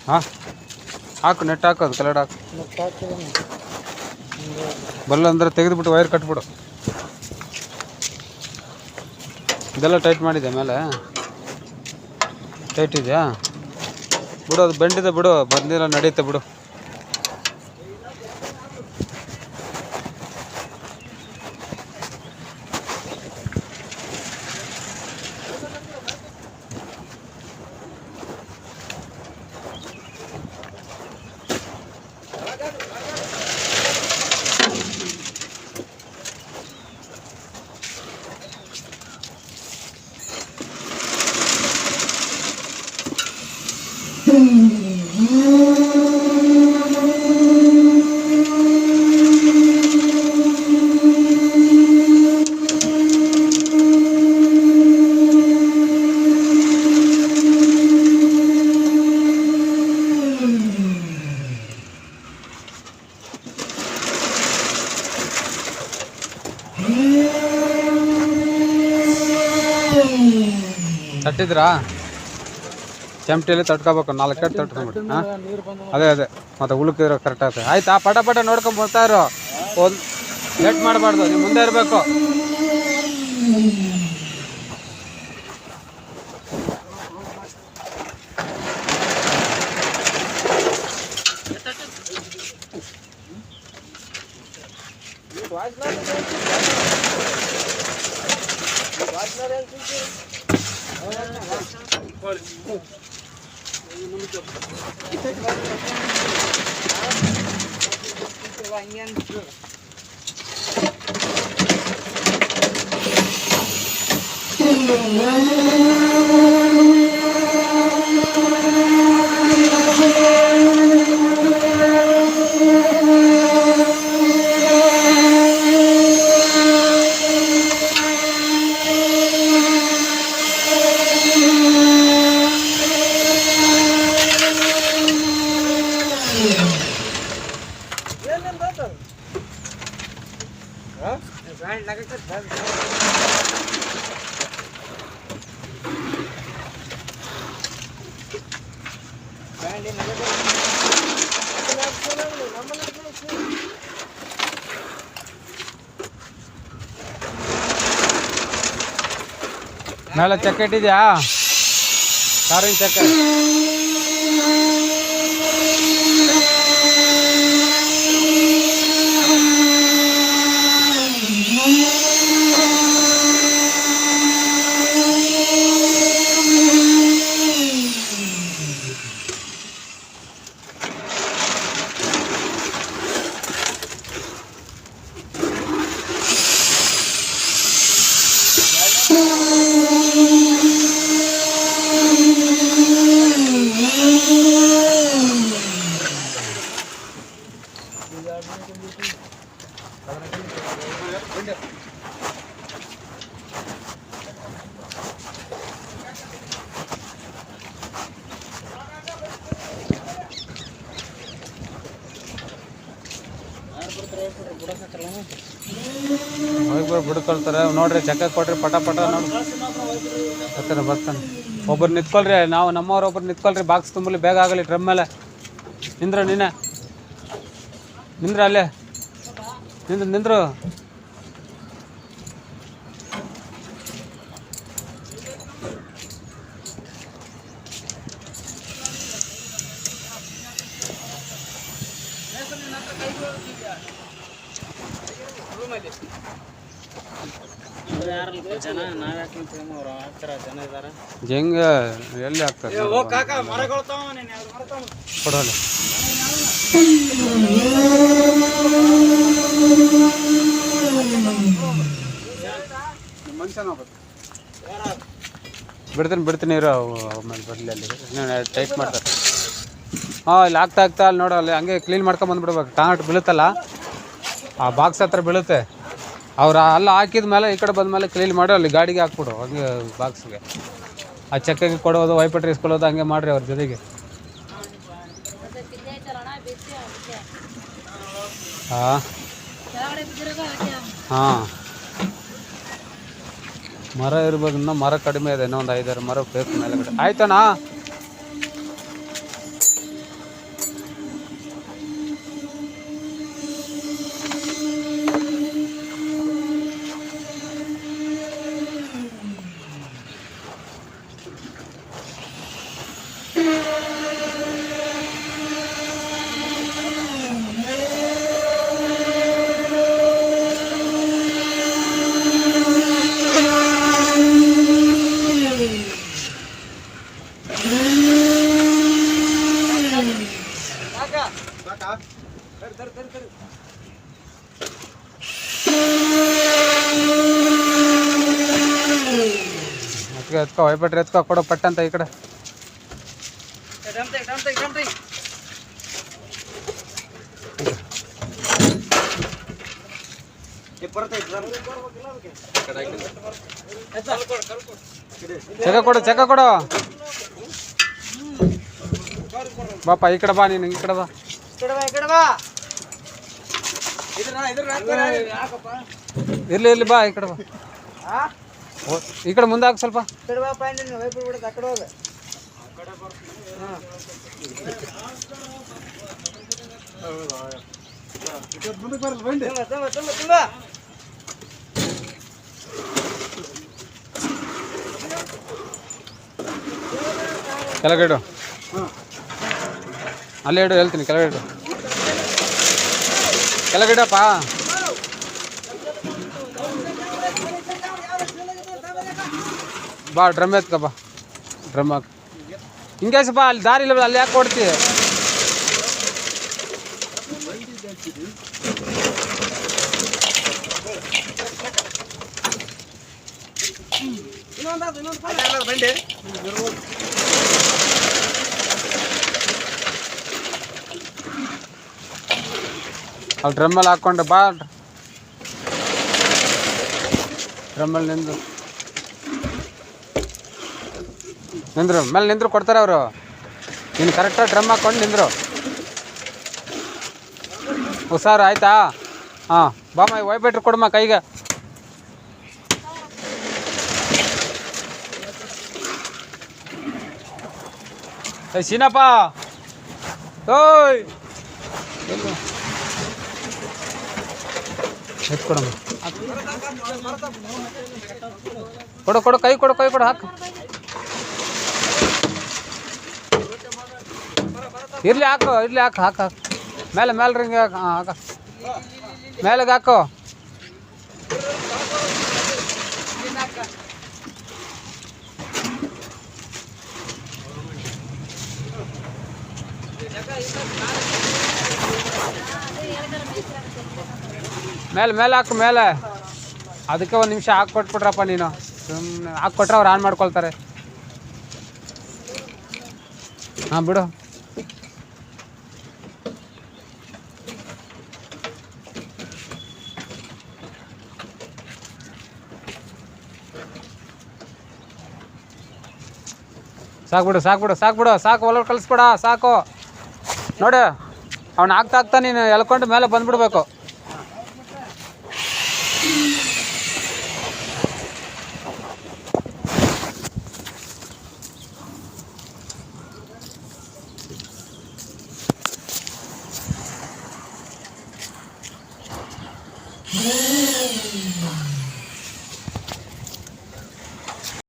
ಹಾಂ ಹಾಕು, ನೆಟ್ ಹಾಕೋದು ಕಲರ್ ಹಾಕು. ಬಲ್ಲ ಅಂದರೆ ತೆಗೆದುಬಿಟ್ಟು ವೈರ್ ಕಟ್ಬಿಡು. ಇದೆಲ್ಲ ಟೈಟ್ ಮಾಡಿದೆ ಮೇಲೆ ಟೈಟ್ ಇದೆಯಾ? ಬಿಡು, ಅದು ಬೆಂಡಿದೆ ಬಿಡು, ಬಂದಿಲ್ಲ ನಡೆಯುತ್ತೆ ಬಿಡು. ತಟ್ಟಿದ್ರಾ? ಚಮಟಿಯಲ್ಲಿ ತಟ್ಕೋಬೇಕು, 4 ಕಟ್ ತಟ್ಕೊಂಬಿಟ್ಟು. ಹಾಂ ಅದೇ ಮತ್ತು ಉಳುಕಿದ್ರೆ ಕರೆಕ್ಟ್ ಆಗ್ತದೆ. ಆಯ್ತಾ? ಪಟ ಪಟ ನೋಡ್ಕೊಂಡು ಬರ್ತಾ ಇರೋ, ಒಂದು ಲೇಟ್ ಮಾಡಬಾರ್ದು, ನೀವು ಮುಂದೆ ಇರಬೇಕು. ಮೇಲೆ ಚಕ್ಕ ಇಟ್ಟಿದ್ಯಾ? ಕಾರಿನ ಚಕ್ಕ. ಬಿಡ್ಕೊಳ್ತಾರೆ ನೋಡ್ರಿ, ಚಕ್ಕ ಕೊಟ್ರಿ ಪಟ ಪಟ ನೋಡಿ ಬರ್ತಾನೆ. ಒಬ್ಬರು ನಿಂತ್ಕೊಳ್ರಿ, ನಾವು ನಮ್ಮವ್ರು ಒಬ್ರು ನಿಂತ್ಕೊಳ್ರಿ, ಬಾಕ್ಸ್ ತುಂಬಲಿ ಬೇಗ ಆಗಲಿ. ಡ್ರಮ್ ಮೇಲೆ ನಿಂದ್ರ, ನಿಂದ್ರ ಅಲ್ಲೇ ನಿಂದ್ರು. ಜಂಗ ಎಲ್ಲಿ ಆಗ್ತದೆ ಕೊಡೋಲ್ಲ. ಬಿಡ್ತೀನಿ ಇರೋ ಆಮೇಲೆ ಬರಲಿ. ಅಲ್ಲಿ ಟೈಟ್ ಮಾಡ್ತಾರೆ. ಹಾಂ, ಇಲ್ಲಿ ಆಗ್ತಾ ಅಲ್ಲಿ ನೋಡೋ, ಅಲ್ಲಿ ಹಂಗೆ ಕ್ಲೀನ್ ಮಾಡ್ಕೊಂಬಂದ್ಬಿಡ್ಬೇಕು. ಟಾಟ್ ಬೀಳುತ್ತಲ್ಲ, ಆ ಬಾಕ್ಸ್ ಹತ್ರ ಬೀಳುತ್ತೆ. ಅವ್ರು ಅಲ್ಲ ಹಾಕಿದ ಮೇಲೆ ಈ ಕಡೆ ಬಂದಮೇಲೆ ಕ್ಲೀನ್ ಮಾಡಿ ಅಲ್ಲಿ ಗಾಡಿಗೆ ಹಾಕ್ಬಿಡು. ಹಂಗೆ ಬಾಕ್ಸ್ಗೆ ಆ ಚಕ್ಕೆಗೆ ಕೊಡೋದು, ವೈಪಟ್ರಿ ಇಸ್ಕೊಳ್ಳೋದು ಹಂಗೆ ಮಾಡಿರಿ ಅವ್ರ ಜೊತೆಗೆ. ಹಾಂ ಹಾಂ, ಮರ ಇರ್ಬೋದು. ಇನ್ನೂ ಮರ ಕಡಿಮೆ ಇದೆ, ಇನ್ನೊಂದು 5-6 ಮರ ಬೇಕು ಮೇಲೆಗಡೆ. ಆಯ್ತಣ್ಣ. ಎತ್ಕೋ ವೈಪಟ್ರಿ ಎತ್ಕೋ ಕೊಡು ಪಟ್ಟಂತ ಈ ಕಡೆ. ಚೆಕ ಕೊಡು ಬಾಪ ಈ ಕಡೆ ಬಾ, ನೀನು ಈ ಕಡೆ ಬಾ. ಇರ್ಲಿ ಬಾ, ಈ ಕಡೆ ಬಾ. ಈ ಕಡೆ ಮುಂದೆ ಹಾಕಿ ಸ್ವಲ್ಪ. ಕೆಳಗಡೆ ಇಡು, ಅಲ್ಲೇ ಇಡು, ಹೇಳ್ತೀನಿ ಕೆಳಗಡೆ ಇಡು. ಕೆಳಗಿಡಪ್ಪ. ಬಾ ಡ್ರಮ್ ಎತ್ಕ ಬಾ, ಡ್ರಮ್ ಹಾಕಿ ಹಿಂಗೆ ಬಾ. ಅಲ್ಲಿ ದಾರಿ ಇಲ್ಲ, ಅಲ್ಲಿ ಯಾಕೆ ಕೊಡ್ತೀವಿ? ಅಲ್ಲಿ ಡ್ರಮ್ಮಲ್ಲಿ ಹಾಕ್ಕೊಂಡು ಬಾ. ಡ್ರಮ್ಮಲ್ಲಿ ನಿಂದ್ರು ಮೇಲೆ ನಿಂದ್ರು ಕೊಡ್ತಾರೆ ಅವರು. ನೀನು ಕರೆಕ್ಟಾಗಿ ಡ್ರಮ್ ಹಾಕ್ಕೊಂಡು ನಿಂದ್ರು. ಹುಷಾರು ಆಯ್ತಾ? ಹಾಂ ಬಾಮ್ಮ, ವೈಬ್ರೇಟ್ರ್ ಕೊಡಮ್ಮ ಕೈಗೆ. ಸೀನಪ್ಪ, ಓಯ್ ಎತ್ಕೊಡಮ್ಮ. ಕೊಡು ಕೈ ಕೊಡು ಹಾಕು. ಇರ್ಲಿ ಹಾಕು. ಮೇಲೆ ರಿಂಗ್ ಹಾಕ, ಮೇಲೆಗೆ ಹಾಕು. ಮೇಲೆ ಹಾಕು ಮೇಲೆ. ಅದಕ್ಕೆ ಒಂದು ನಿಮಿಷ ಹಾಕ್ಕೊಟ್ಬಿಟ್ರಪ್ಪ ನೀನು. ಸುಮ್ಮನೆ ಹಾಕ್ಕೊಟ್ರೆ ಅವ್ರು ಆನ್ ಮಾಡ್ಕೊಳ್ತಾರೆ. ಹಾಂ ಬಿಡು. ಸಾಕು ಒಳಗೆ ಕಳಿಸ್ಬೇಡ, ಸಾಕು. ನೋಡಿ ಅವ್ನು ಆಗ್ತಾ ನೀನು ಎಳ್ಕೊಂಡು ಮೇಲೆ ಬಂದ್ಬಿಡ್ಬೇಕು.